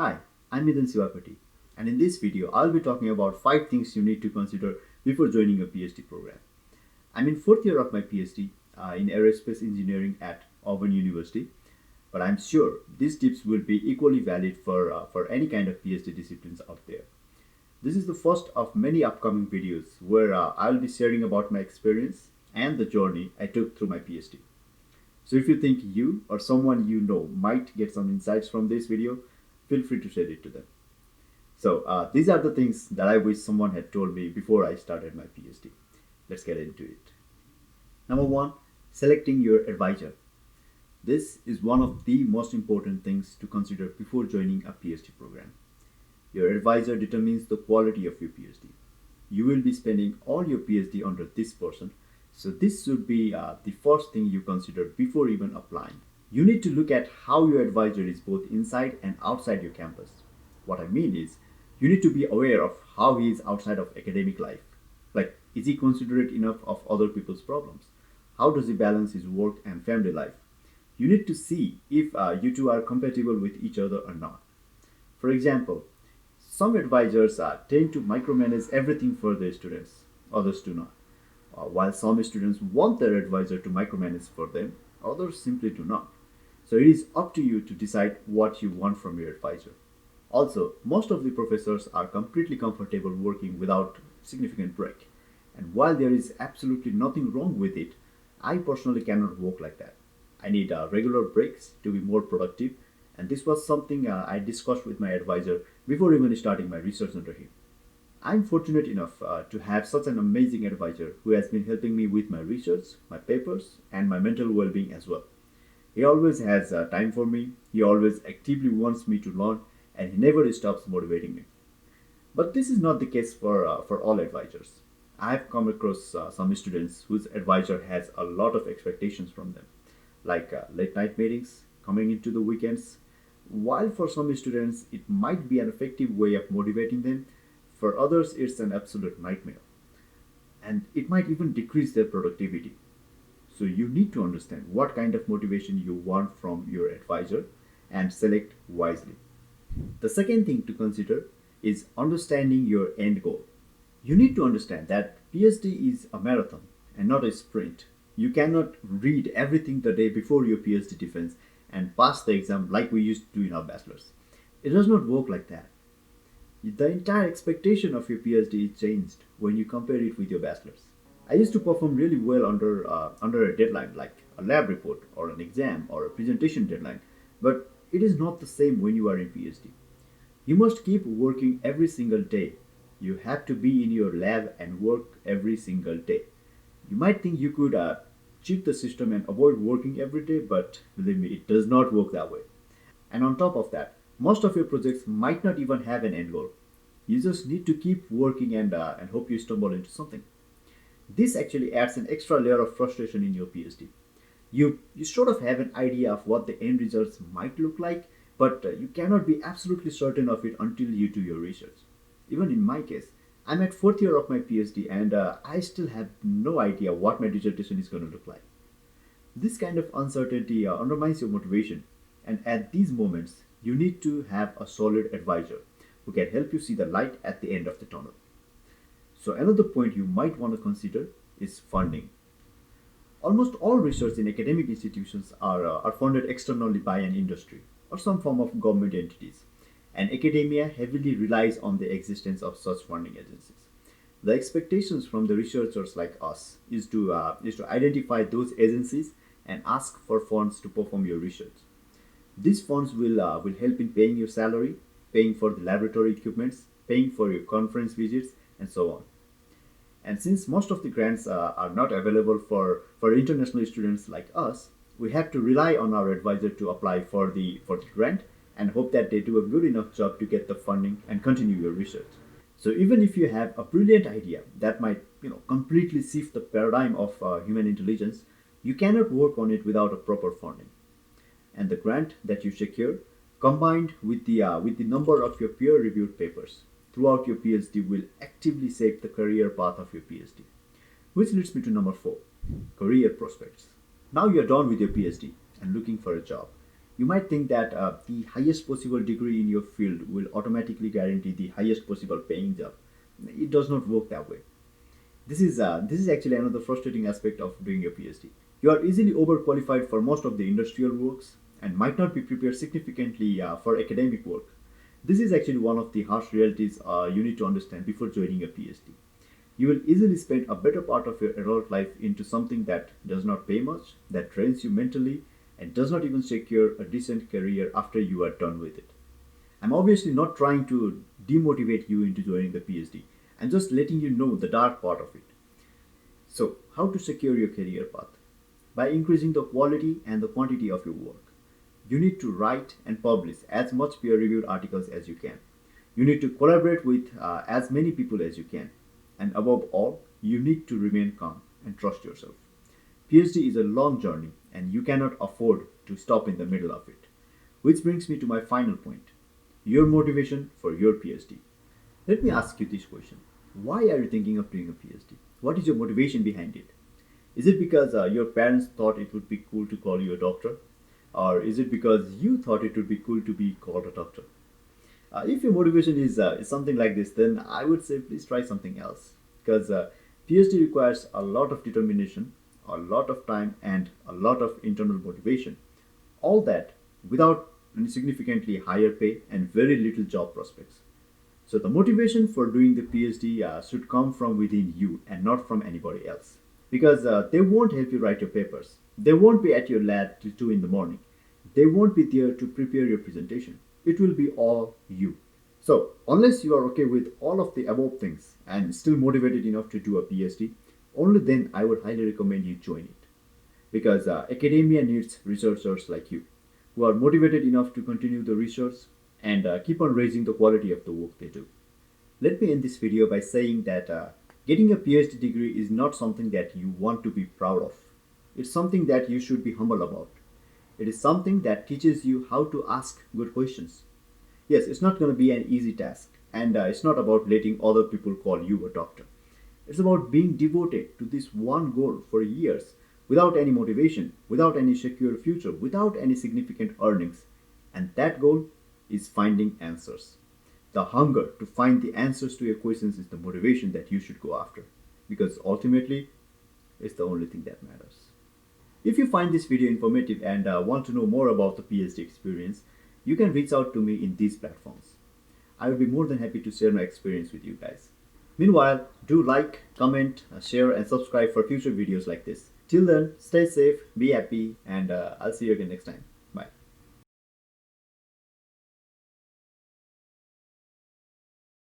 Hi, I'm Nitin Sivapati, and in this video, I'll be talking about 5 things you need to consider before joining a PhD program. I'm in 4th year of my PhD in aerospace engineering at Auburn University, but I'm sure these tips will be equally valid for any kind of PhD disciplines out there. This is the first of many upcoming videos where I'll be sharing about my experience and the journey I took through my PhD. So if you think you or someone you know might get some insights from this video, feel free to share it to them. So these are the things that I wish someone had told me before I started my PhD. Let's get into it. Number one, selecting your advisor. This is one of the most important things to consider before joining a PhD program. Your advisor determines the quality of your PhD. You will be spending all your PhD under this person, so this should be the first thing you consider before even applying. You need to look at how your advisor is both inside and outside your campus. What I mean is, you need to be aware of how he is outside of academic life. Like, is he considerate enough of other people's problems? How does he balance his work and family life? You need to see if you two are compatible with each other or not. For example, some advisors tend to micromanage everything for their students, others do not. While some students want their advisor to micromanage for them, others simply do not. So it is up to you to decide what you want from your advisor. Also, most of the professors are completely comfortable working without significant break. And while there is absolutely nothing wrong with it, I personally cannot work like that. I need regular breaks to be more productive, and this was something I discussed with my advisor before even starting my research under him. I'm fortunate enough to have such an amazing advisor who has been helping me with my research, my papers, and my mental well being as well. He always has time for me, he always actively wants me to learn, and he never stops motivating me. But this is not the case for all advisors. I have come across some students whose advisor has a lot of expectations from them, like late night meetings, coming into the weekends. While for some students it might be an effective way of motivating them, for others it's an absolute nightmare. And it might even decrease their productivity. So you need to understand what kind of motivation you want from your advisor and select wisely. The second thing to consider is understanding your end goal. You need to understand that PhD is a marathon and not a sprint. You cannot read everything the day before your PhD defense and pass the exam like we used to do in our bachelor's. It does not work like that. The entire expectation of your PhD is changed when you compare it with your bachelor's. I used to perform really well under a deadline like a lab report or an exam or a presentation deadline, but it is not the same when you are in PhD. You must keep working every single day. You have to be in your lab and work every single day. You might think you could cheat the system and avoid working every day, but believe me, it does not work that way. And on top of that, most of your projects might not even have an end goal. You just need to keep working and hope you stumble into something. This actually adds an extra layer of frustration in your PhD. You sort of have an idea of what the end results might look like, but you cannot be absolutely certain of it until you do your research. Even in my case, I'm at 4th year of my PhD and I still have no idea what my dissertation is going to look like. This kind of uncertainty undermines your motivation, and at these moments, you need to have a solid advisor who can help you see the light at the end of the tunnel. So, another point you might want to consider is funding. Almost all research in academic institutions are funded externally by an industry or some form of government entities, and academia heavily relies on the existence of such funding agencies. The expectations from the researchers like us is to identify those agencies and ask for funds to perform your research. These funds will help in paying your salary, paying for the laboratory equipments, paying for your conference visits, and so on. And since most of the grants are not available for international students like us, we have to rely on our advisor to apply for the grant and hope that they do a good enough job to get the funding and continue your research. So even if you have a brilliant idea that might completely shift the paradigm of human intelligence, you cannot work on it without a proper funding. And the grant that you secure, combined with the number of your peer-reviewed papers throughout your PhD, will actively shape the career path of your PhD. Which leads me to number 4, career prospects. Now you're done with your PhD and looking for a job. You might think that the highest possible degree in your field will automatically guarantee the highest possible paying job. It does not work that way. This is actually another frustrating aspect of doing a PhD. You are easily overqualified for most of the industrial works and might not be prepared significantly for academic work. This is actually one of the harsh realities you need to understand before joining a PhD. You will easily spend a better part of your adult life into something that does not pay much, that drains you mentally, and does not even secure a decent career after you are done with it. I'm obviously not trying to demotivate you into joining the PhD. I'm just letting you know the dark part of it. So, how to secure your career path? By increasing the quality and the quantity of your work. You need to write and publish as much peer reviewed articles as you can. You need to collaborate with as many people as you can. And above all, you need to remain calm and trust yourself. PhD is a long journey and you cannot afford to stop in the middle of it. Which brings me to my final point, your motivation for your PhD. Let me ask you this question. Why are you thinking of doing a PhD? What is your motivation behind it? Is it because your parents thought it would be cool to call you a doctor? Or is it because you thought it would be cool to be called a doctor? If your motivation is something like this, then I would say please try something else. Because PhD requires a lot of determination, a lot of time, and a lot of internal motivation. All that without any significantly higher pay and very little job prospects. So the motivation for doing the PhD should come from within you and not from anybody else. Because they won't help you write your papers. They won't be at your lab till 2 in the morning. They won't be there to prepare your presentation. It will be all you. So, unless you are okay with all of the above things and still motivated enough to do a PhD, only then I would highly recommend you join it. Because academia needs researchers like you who are motivated enough to continue the research and keep on raising the quality of the work they do. Let me end this video by saying that getting a PhD degree is not something that you want to be proud of. It's something that you should be humble about. It is something that teaches you how to ask good questions. Yes, it's not going to be an easy task, and it's not about letting other people call you a doctor. It's about being devoted to this one goal for years without any motivation, without any secure future, without any significant earnings. And that goal is finding answers. The hunger to find the answers to your questions is the motivation that you should go after. Because ultimately, it's the only thing that matters. If you find this video informative and want to know more about the PhD experience, you can reach out to me in these platforms. I will be more than happy to share my experience with you guys. Meanwhile, do like, comment, share, and subscribe for future videos like this. Till then, stay safe, be happy, and I'll see you again next time.